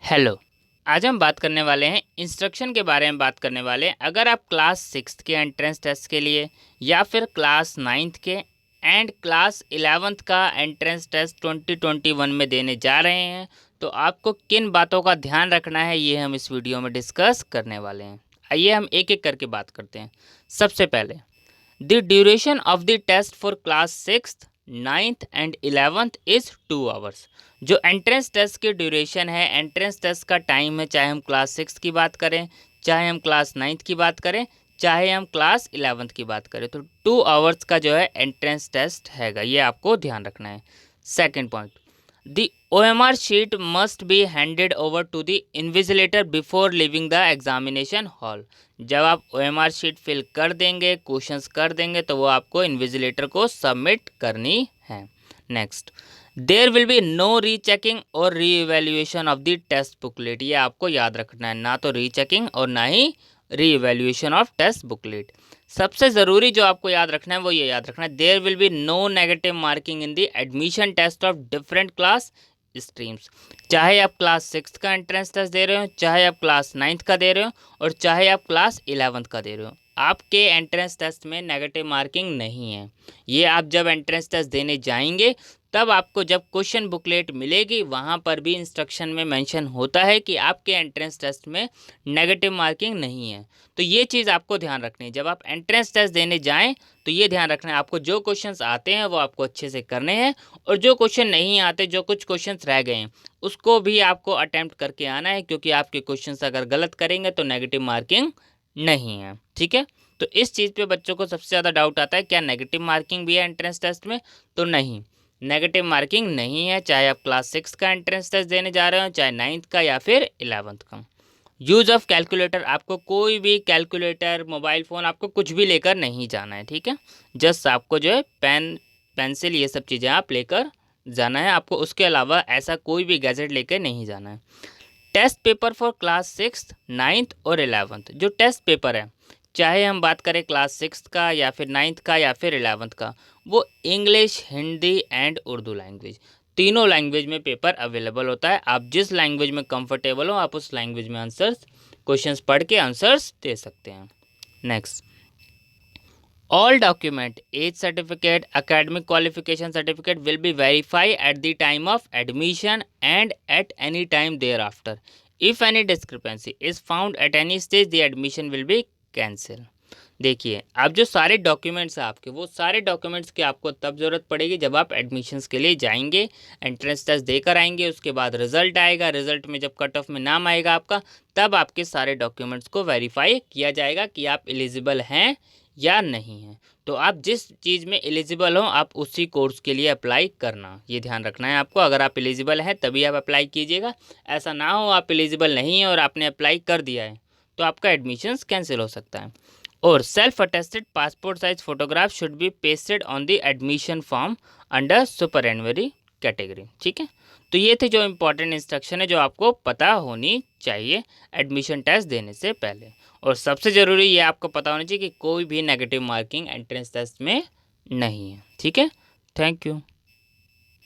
Hello. आज हम बात करने वाले हैं इंस्ट्रक्शन के बारे में बात करने वाले हैं। अगर आप क्लास 6 के एंट्रेंस टेस्ट के लिए या फिर क्लास 9th के एंड क्लास 11th का एंट्रेंस टेस्ट 2021 में देने जा रहे हैं तो आपको किन बातों का ध्यान रखना है, ये हम इस वीडियो में डिस्कस करने वाले हैं। आइए हम एक एक करके बात करते हैं। सबसे पहले the duration of the test for class 6th, 9th and 11th is 2 hours. जो एंट्रेंस टेस्ट की ड्यूरेशन है, एंट्रेंस टेस्ट का टाइम है, चाहे हम क्लास 6 की बात करें, चाहे हम क्लास 9th की बात करें, चाहे हम क्लास 11th की बात करें, तो 2 आवर्स का जो है एंट्रेंस टेस्ट हैगा, ये आपको ध्यान रखना है। Second point, the OMR sheet must be handed over to the invigilator before leaving the examination hall. जब आप OMR शीट फिल कर देंगे, क्वेश्चंस कर देंगे, तो वो आपको इन्विजिलेटर को सबमिट करनी है। Next, there will be no rechecking और reevaluation of the test booklet. ये आपको याद रखना है, ना तो रीचेकिंग और ना ही re evaluation of test booklet. सबसे ज़रूरी जो आपको याद रखना है वो ये याद रखना है, there will be no negative marking in the admission test of different class streams. चाहे आप क्लास 6 का एंट्रेंस टेस्ट दे रहे हो, चाहे आप क्लास 9th का दे रहे हो, और चाहे आप क्लास 11th का दे रहे हो, आपके एंट्रेंस टेस्ट में नेगेटिव मार्किंग नहीं है। ये आप जब एंट्रेंस टेस्ट देने जाएंगे तब आपको जब क्वेश्चन बुकलेट मिलेगी वहाँ पर भी इंस्ट्रक्शन में मेंशन होता है कि आपके एंट्रेंस टेस्ट में नेगेटिव मार्किंग नहीं है। तो ये चीज़ आपको ध्यान रखनी है। जब आप एंट्रेंस टेस्ट देने जाएं तो ये ध्यान रखना है, आपको जो क्वेश्चंस आते हैं वो आपको अच्छे से करने हैं, और जो क्वेश्चन नहीं आते, जो कुछ क्वेश्चंस रह गए हैं, उसको भी आपको अटेम्प्ट करके आना है, क्योंकि आपके क्वेश्चंस अगर गलत करेंगे तो नेगेटिव मार्किंग नहीं है। ठीक है, तो इस चीज़ पे बच्चों को सबसे ज़्यादा डाउट आता है, क्या नेगेटिव मार्किंग भी है एंट्रेंस टेस्ट में? तो नहीं, नेगेटिव मार्किंग नहीं है, चाहे आप क्लास 6 का एंट्रेंस टेस्ट देने जा रहे हो, चाहे 9th का या फिर 11th का। यूज़ ऑफ कैलकुलेटर, आपको कोई भी कैलकुलेटर, मोबाइल फ़ोन, आपको कुछ भी लेकर नहीं जाना है। ठीक है, जस्ट आपको जो है पेन, पेंसिल, ये सब चीज़ें आप लेकर जाना है, आपको उसके अलावा ऐसा कोई भी गैजेट लेकर नहीं जाना है। Test paper for class 6th, 9th और 11th, जो टेस्ट पेपर है, चाहे हम बात करें क्लास 6th का या फिर 9th का या फिर 11th का, वो English, Hindi and Urdu language, तीनों लैंग्वेज में पेपर अवेलेबल होता है। आप जिस लैंग्वेज में कंफर्टेबल हो, आप उस लैंग्वेज में आंसर्स, क्वेश्चंस पढ़ के आंसर्स दे सकते हैं। Next, all document, age certificate, academic qualification certificate will be verified at the time of admission and at any time thereafter. If any discrepancy is found at any stage, the admission will be cancelled. देखिए, आप जो सारे documents हैं आपके, वो सारे documents की आपको तब ज़रूरत पड़ेगी जब आप एडमिशन्स के लिए जाएंगे, एंट्रेंस टेस्ट देकर आएंगे, उसके बाद रिजल्ट आएगा, रिजल्ट में जब कट ऑफ में नाम आएगा आपका, तब आपके सारे डॉक्यूमेंट्स को वेरीफाई किया जाएगा कि आप एलिजिबल हैं या नहीं है। तो आप जिस चीज़ में एलिजिबल हो, आप उसी कोर्स के लिए अप्लाई करना, ये ध्यान रखना है आपको। अगर आप एलिजिबल हैं तभी आप अप्लाई कीजिएगा, ऐसा ना हो आप एलिजिबल नहीं है और आपने अप्लाई कर दिया है तो आपका एडमिशन्स कैंसिल हो सकता है। और self attested passport size photograph should be pasted on the admission form under supernumerary category. ठीक है, तो ये थे जो इम्पोर्टेंट इंस्ट्रक्शन है जो आपको पता होनी चाहिए एडमिशन टेस्ट देने से पहले। और सबसे ज़रूरी ये आपको पता होना चाहिए कि कोई भी नेगेटिव मार्किंग एंट्रेंस टेस्ट में नहीं है। ठीक है, थैंक यू।